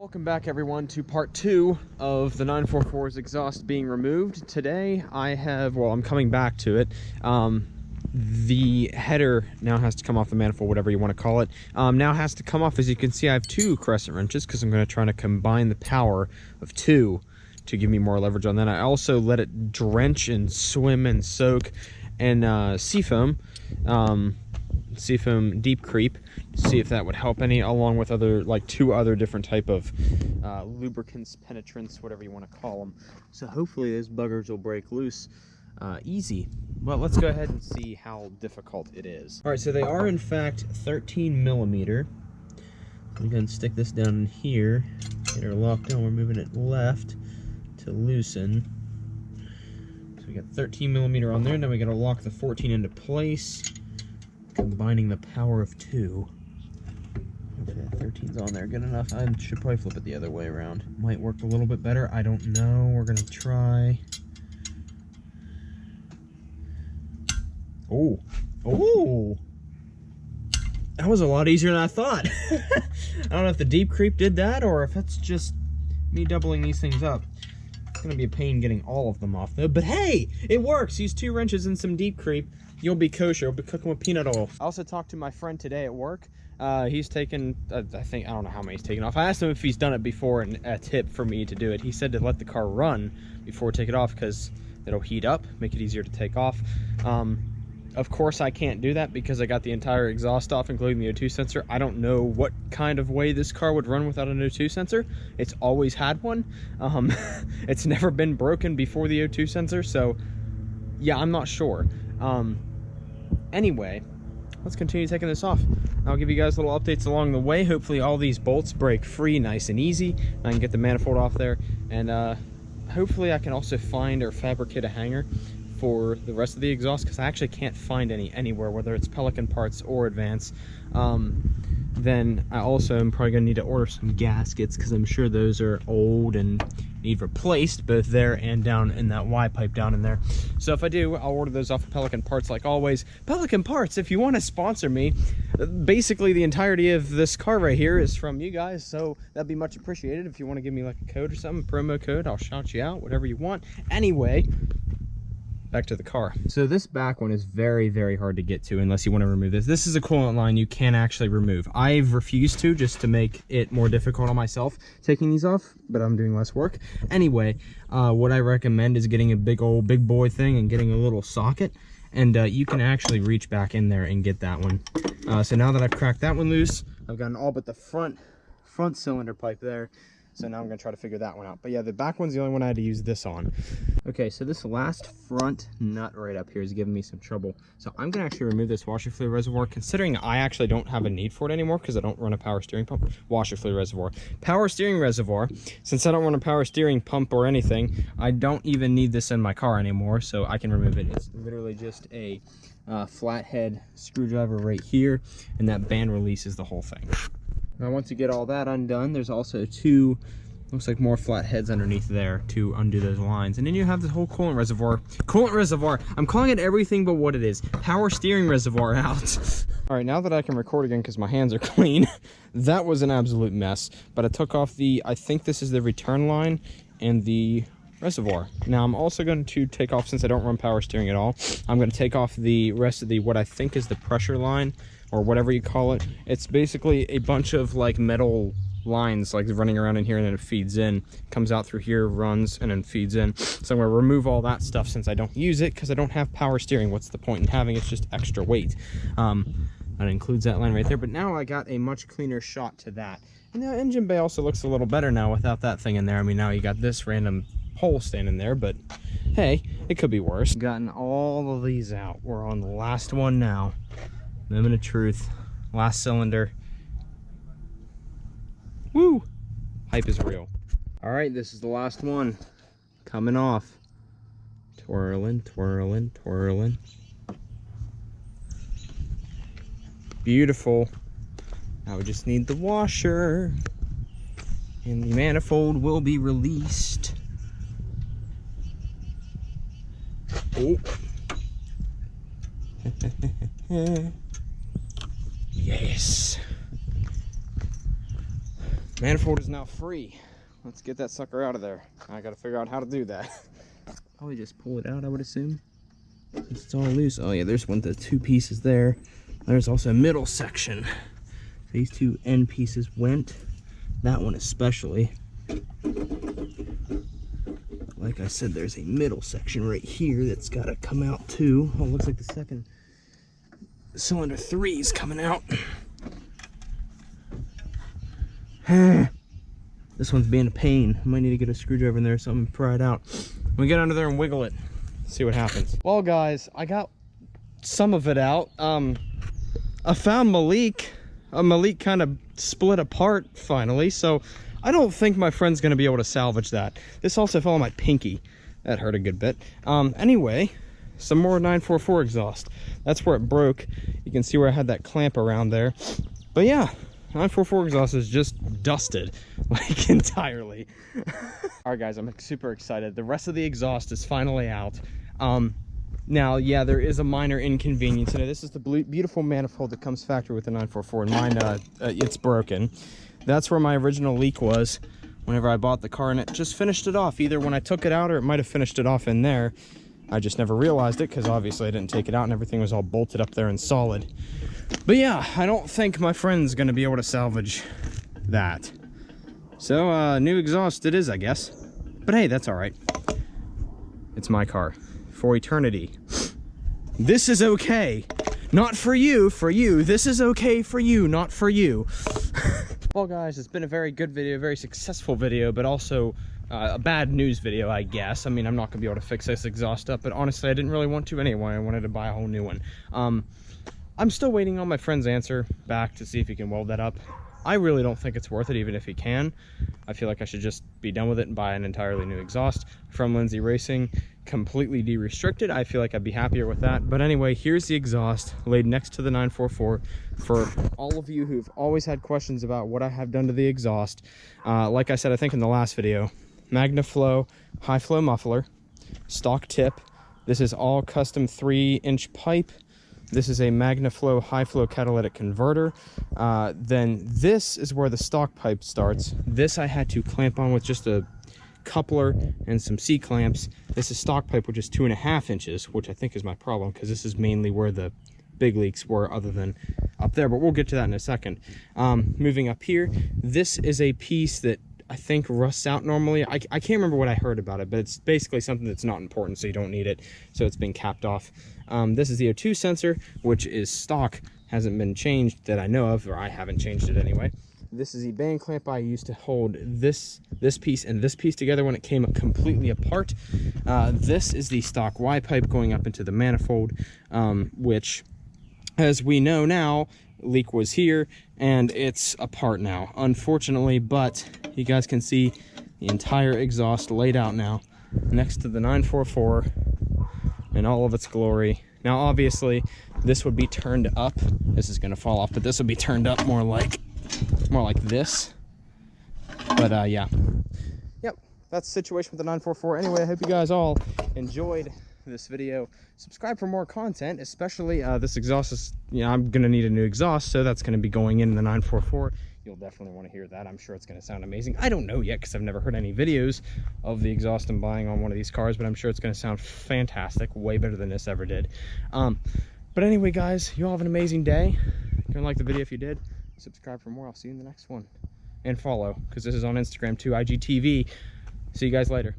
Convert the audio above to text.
Welcome back everyone to part 2 of the 944's exhaust being removed. Today I'm coming back to it. The header now has to come off the manifold, whatever you want to call it. Now has to come off. As you can see, I have 2 crescent wrenches because I'm going to try to combine the power of 2 to give me more leverage on that. I also let it drench and swim and soak in seafoam deep creep to see if that would help any, along with other 2 other different type of lubricants, penetrants, whatever you want to call them. So hopefully those buggers will break loose easy. Well, let's go ahead and see how difficult it is. All right, so they are in fact 13 millimeter. I'm going to stick this down in here, get her locked down. We're moving it left to loosen. So we got 13 millimeter on there. Now we got to lock the 14 into place, combining the power of 2. Okay, 13's on there, good enough. I should probably flip it the other way around. Might work a little bit better, I don't know. We're gonna try. Oh, that was a lot easier than I thought. I don't know if the deep creep did that or if it's just me doubling these things up. It's gonna be a pain getting all of them off though, but hey, it works. Use 2 wrenches and some deep creep. You'll be kosher. You'll be cooking with peanut oil. I also talked to my friend today at work. He's taken, I don't know how many he's taken off. I asked him if he's done it before and a tip for me to do it. He said to let the car run before we take it off because it'll heat up, make it easier to take off. Of course, I can't do that because I got the entire exhaust off, including the O2 sensor. I don't know what kind of way this car would run without an O2 sensor. It's always had one. It's never been broken before the O2 sensor, so yeah, I'm not sure. Anyway, let's continue taking this off. I'll give you guys little updates along the way. Hopefully all these bolts break free nice and easy. I can get the manifold off there, and hopefully I can also find or fabricate a hanger for the rest of the exhaust, because I actually can't find any anywhere, whether it's Pelican parts or Advance. Then I also am probably gonna need to order some gaskets because I'm sure those are old and need replaced, both there and down in that Y pipe down in there. So if I do, I'll order those off of Pelican Parts like always. Pelican Parts, if you want to sponsor me, basically the entirety of this car right here is from you guys, so that'd be much appreciated. If you want to give me like a code or something, promo code, I'll shout you out, whatever you want. Anyway, back to the car. So this back one is very, very hard to get to unless you want to remove this. This is a coolant line you can actually remove. I've refused to, just to make it more difficult on myself taking these off, but I'm doing less work. Anyway, what I recommend is getting a big boy thing and getting a little socket, and you can actually reach back in there and get that one. So now that I've cracked that one loose, I've gotten all but the front cylinder pipe there. So now I'm going to try to figure that one out. But yeah, the back one's the only one I had to use this on. Okay, so this last front nut right up here is giving me some trouble. So I'm going to actually remove this washer fluid reservoir, considering I actually don't have a need for it anymore because I don't run a power steering pump. Washer fluid reservoir. Power steering reservoir. Since I don't run a power steering pump or anything, I don't even need this in my car anymore, so I can remove it. It's literally just a flathead screwdriver right here, and that band releases the whole thing. Now once you get all that undone, there's also 2, looks like more flat heads underneath there to undo those lines. And then you have this whole coolant reservoir. I'm calling it everything but what it is. Power steering reservoir out. All right, now that I can record again because my hands are clean, that was an absolute mess. But I took off I think this is the return line and the reservoir. Now I'm also going to take off, since I don't run power steering at all, I'm going to take off the rest of what I think is the pressure line, or whatever you call it. It's basically a bunch of like metal lines like running around in here, and then it feeds in, comes out through here, runs, and then feeds in. So I'm going to remove all that stuff since I don't use it, because I don't have power steering. What's the point in having it? It's just extra weight. That includes that line right there. But now I got a much cleaner shot to that. And the engine bay also looks a little better now without that thing in there. I mean, now you got this random hole standing there, but hey, it could be worse. Gotten all of these out. We're on the last one now. Moment of truth. Last cylinder. Woo! Hype is real. All right, this is the last one. Coming off. Twirling, twirling, twirling. Beautiful. Now we just need the washer, and the manifold will be released. Oh. Yes. Manifold is now free. Let's get that sucker out of there. I gotta figure out how to do that. Probably just pull it out, I would assume. It's all loose. Oh yeah, there's the two pieces there. There's also a middle section. These two end pieces went. That one especially. Like I said, there's a middle section right here that's got to come out too. Oh, it looks like the second cylinder 3 is coming out. This one's being a pain. I might need to get a screwdriver in there or something and pry it out. We get under there and wiggle it. See what happens. Well, guys, I got some of it out. I found Malik. Malik kind of split apart finally, so I don't think my friend's gonna be able to salvage that. This also fell on my pinky. That hurt a good bit. Anyway, some more 944 exhaust. That's where it broke. You can see where I had that clamp around there. But yeah, 944 exhaust is just dusted, like entirely. All right, guys, I'm super excited. The rest of the exhaust is finally out. Now, yeah, there is a minor inconvenience in it. This is the beautiful manifold that comes factory with the 944, and mine, it's broken. That's where my original leak was whenever I bought the car, and it just finished it off. Either when I took it out, or it might have finished it off in there. I just never realized it because obviously I didn't take it out and everything was all bolted up there and solid. But yeah, I don't think my friend's gonna be able to salvage that. So, new exhaust it is, I guess. But hey, that's all right. It's my car for eternity. This is okay. Not for you, for you. This is okay for you, not for you. Well, guys, it's been a very good video, a very successful video, but also a bad news video, I guess. I mean, I'm not gonna be able to fix this exhaust up, but honestly, I didn't really want to anyway. I wanted to buy a whole new one. I'm still waiting on my friend's answer back to see if he can weld that up. I really don't think it's worth it, even if he can. I feel like I should just be done with it and buy an entirely new exhaust from Lindsay Racing, completely de-restricted. I feel like I'd be happier with that. But anyway, here's the exhaust laid next to the 944 for all of you who've always had questions about what I have done to the exhaust. Like I said, I think in the last video, MagnaFlow high flow muffler, stock tip. This is all custom 3-inch pipe. This is a MagnaFlow high flow catalytic converter. Then this is where the stock pipe starts. This I had to clamp on with just a coupler and some C-clamps. This is stock pipe, which is 2.5 inches, which I think is my problem because this is mainly where the big leaks were other than up there, but we'll get to that in a second. Moving up here, this is a piece that I think rusts out normally. I can't remember what I heard about it, but it's basically something that's not important, so you don't need it. So it's been capped off. This is the O2 sensor, which is stock, hasn't been changed that I know of, or I haven't changed it anyway. This is the band clamp I used to hold this piece and this piece together when it came completely apart. This is the stock Y pipe going up into the manifold, which, as we know now, leak was here and it's apart now, unfortunately, but you guys can see the entire exhaust laid out now next to the 944 in all of its glory. Now obviously this would be turned up. This is going to fall off, but this would be turned up more like this. But yeah, yep, that's the situation with the 944. Anyway, I hope you guys all enjoyed this video. Subscribe for more content, especially this exhaust is, you know, I'm gonna need a new exhaust, so that's gonna be going in the 944. You'll definitely want to hear that. I'm sure it's gonna sound amazing. I don't know yet because I've never heard any videos of the exhaust I'm buying on one of these cars, but I'm sure it's gonna sound fantastic, way better than this ever did. But anyway, guys, you all have an amazing day. You're gonna like the video if you did. Subscribe for more. I'll see you in the next one, and follow because this is on Instagram too, IGTV. See you guys later.